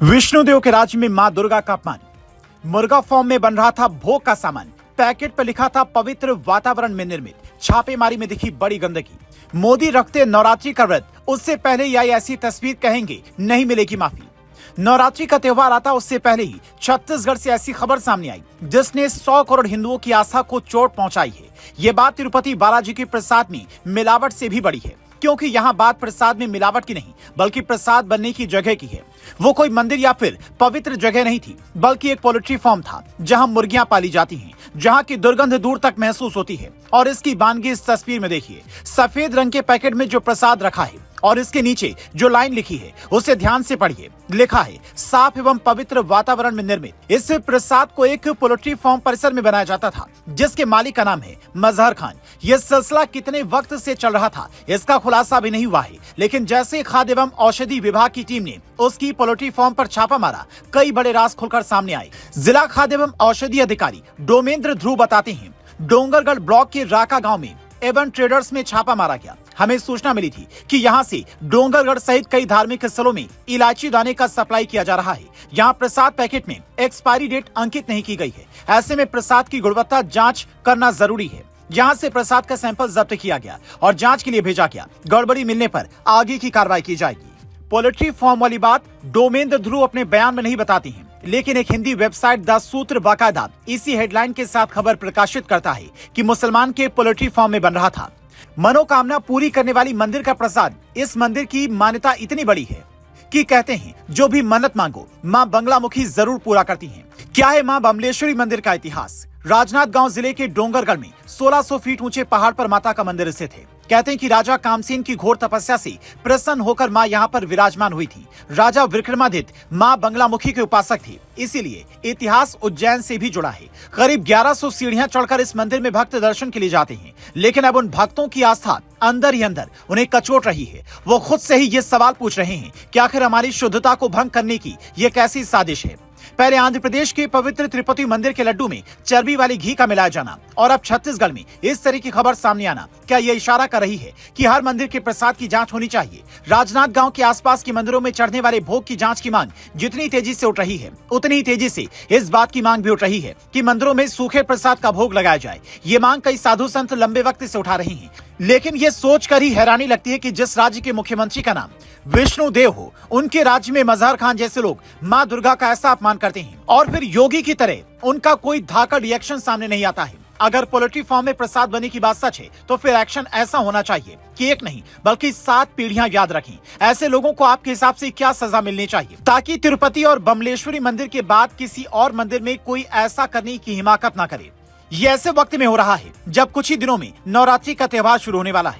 विष्णुदेव के राज्य में मां दुर्गा का अपमान। मुर्गा फॉर्म में बन रहा था भोग का सामान। पैकेट पर लिखा था पवित्र वातावरण में निर्मित। छापेमारी में दिखी बड़ी गंदगी। मोदी रखते नवरात्रि का व्रत, उससे पहले ही आई ऐसी तस्वीर, कहेंगे नहीं मिलेगी माफी। नवरात्रि का त्योहार आता उससे पहले ही छत्तीसगढ़ से ऐसी खबर सामने आई जिसने 100 करोड़ हिंदुओं की आस्था को चोट पहुंचाई है। ये बात तिरुपति बालाजी के प्रसाद में मिलावट से भी बड़ी है, क्योंकि यहाँ बात प्रसाद में मिलावट की नहीं बल्कि प्रसाद बनने की जगह की है। वो कोई मंदिर या फिर पवित्र जगह नहीं थी, बल्कि एक पोल्ट्री फार्म था जहाँ मुर्गियां पाली जाती हैं, जहाँ की दुर्गंध दूर तक महसूस होती है। और इसकी वानगी इस तस्वीर में देखिए। सफेद रंग के पैकेट में जो प्रसाद रखा है और इसके नीचे जो लाइन लिखी है उसे ध्यान से पढ़िए। लिखा है साफ एवं पवित्र वातावरण में निर्मित। इस प्रसाद को एक पोल्ट्री फार्म परिसर में बनाया जाता था, जिसके मालिक का नाम है मजहर खान। यह सिलसिला कितने वक्त से चल रहा था इसका खुलासा भी नहीं हुआ है, लेकिन जैसे खाद्य एवं औषधि विभाग की टीम ने उसकी पोल्ट्री फार्म पर छापा मारा, कई बड़े राज खुलकर सामने आए। जिला खाद्य एवं औषधि अधिकारी डोमेंद्र ध्रुव बताते हैं, डोंगरगढ़ ब्लॉक के राका गाँव में एवन ट्रेडर्स में छापा मारा गया। हमें सूचना मिली थी कि यहाँ से डोंगरगढ़ सहित कई धार्मिक स्थलों में इलायची दाने का सप्लाई किया जा रहा है। यहाँ प्रसाद पैकेट में एक्सपायरी डेट अंकित नहीं की गई है। ऐसे में प्रसाद की गुणवत्ता जांच करना जरूरी है। यहाँ से प्रसाद का सैंपल जब्त किया गया और जांच के लिए भेजा गया। गड़बड़ी मिलने पर आगे की कार्रवाई की जाएगी। पोल्ट्री फार्म वाली बात डोमेंद्र ध्रुव अपने बयान में नहीं बताती हैं, लेकिन एक हिंदी वेबसाइट द सूत्र बाकायदा इसी हेडलाइन के साथ खबर प्रकाशित करता है कि मुसलमान के पोल्ट्री फार्म में बन रहा था। मनोकामना पूरी करने वाली मंदिर का प्रसाद। इस मंदिर की मान्यता इतनी बड़ी है कि कहते हैं जो भी मन्नत मांगो मां बंगलामुखी जरूर पूरा करती हैं। क्या है मां बमलेश्वरी मंदिर का इतिहास? राजनांदगांव जिले के डोंगरगढ़ में 1600 फीट ऊंचे पहाड़ पर माता का मंदिर स्थित है। कहते हैं कि राजा कामसेन की घोर तपस्या से प्रसन्न होकर मां यहाँ पर विराजमान हुई थी। राजा विक्रमादित्य मां बंगलामुखी के उपासक थे, इसीलिए इतिहास उज्जैन से भी जुड़ा है। करीब 1100 सीढ़ियां चढ़कर इस मंदिर में भक्त दर्शन के लिए जाते हैं, लेकिन अब उन भक्तों की आस्था अंदर ही अंदर उन्हें कचोट रही है। वो खुद से ही ये सवाल पूछ रहे हैं कि आखिर हमारी शुद्धता को भंग करने की ये कैसी साजिश है। पहले आंध्र प्रदेश के पवित्र तिरुपति मंदिर के लड्डू में चर्बी वाली घी का मिलाया जाना और अब छत्तीसगढ़ में इस तरह की खबर सामने आना, क्या यह इशारा कर रही है कि हर मंदिर के प्रसाद की जांच होनी चाहिए? राजनांदगांव के आसपास के मंदिरों में चढ़ने वाले भोग की जांच की मांग जितनी तेजी से उठ रही है, उतनी ही तेजी से इस बात की मांग भी उठ रही है कि मंदिरों में सूखे प्रसाद का भोग लगाया जाए। ये मांग कई साधु संत लंबे वक्त से उठा रही हैं, लेकिन ये सोचकर ही हैरानी लगती है कि जिस राज्य के मुख्यमंत्री का नाम विष्णुदेव हो, उनके राज्य में मजहर खान जैसे लोग मां दुर्गा का ऐसा अपमान करते हैं और फिर योगी की तरह उनका कोई धाकड़ रिएक्शन सामने नहीं आता है। अगर पोल्ट्री फार्म में प्रसाद बनने की बात सच है तो फिर एक्शन ऐसा होना चाहिए कि एक नहीं बल्कि 7 पीढ़ियां याद रखें। ऐसे लोगों को आपके हिसाब से क्या सजा मिलनी चाहिए, ताकि तिरुपति और बमलेश्वरी मंदिर के बाद किसी और मंदिर में कोई ऐसा करने की हिमाकत ना करे। ये ऐसे वक्त में हो रहा है जब कुछ ही दिनों में नवरात्रि का त्योहार शुरू होने वाला है।